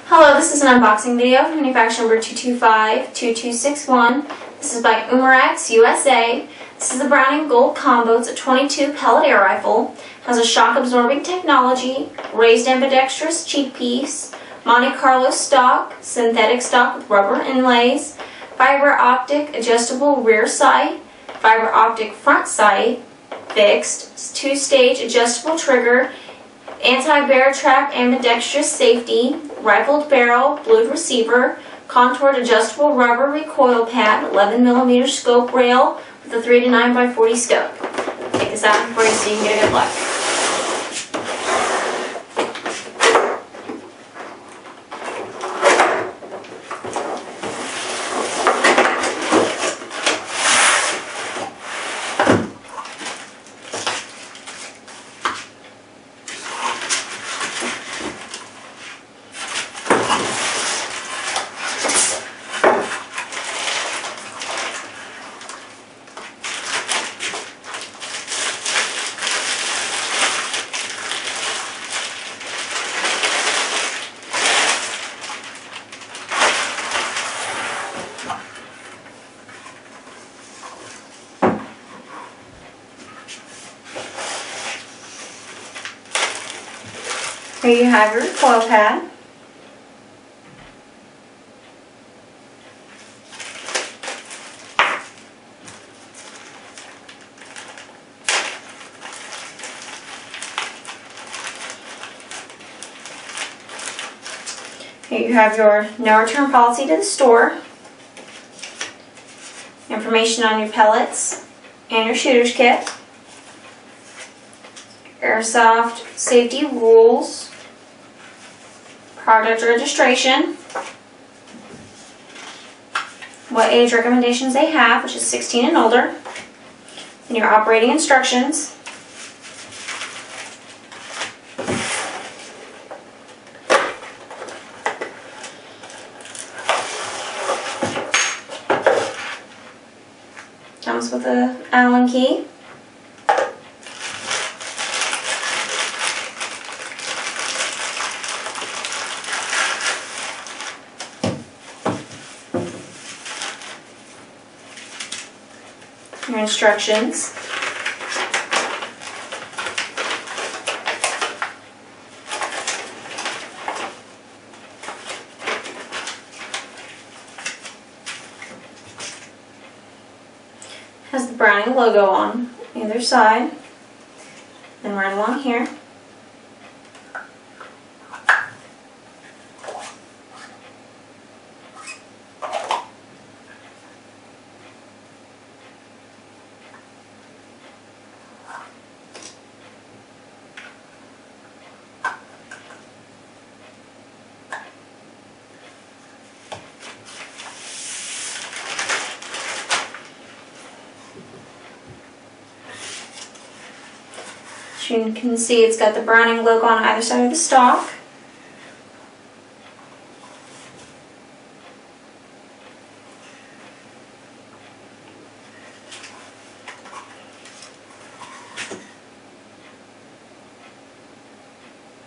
Hello, this is an unboxing video from manufacturer number 2252261. This is by Umarex, USA. This is the brown and gold combo. It's a 22 pellet air rifle. Has a shock absorbing technology, raised ambidextrous cheek piece, Monte Carlo stock, synthetic stock with rubber inlays, fiber optic adjustable rear sight, fiber optic front sight, fixed, two-stage adjustable trigger, anti-bear trap ambidextrous safety, rifled barrel, blued receiver, contoured adjustable rubber recoil pad, 11mm scope rail with a 3 to 9x40 scope. Take this out for you so you can get a good look. Here you have your recoil pad. Here you have your no return policy to the store, information on your pellets and your shooter's kit, airsoft safety rules, product registration, what age recommendations they have, which is 16 and older, and your operating instructions. Comes with an Allen key. Your instructions. Has the Browning logo on either side, and right along here. As you can see, it's got the Browning logo on either side of the stock.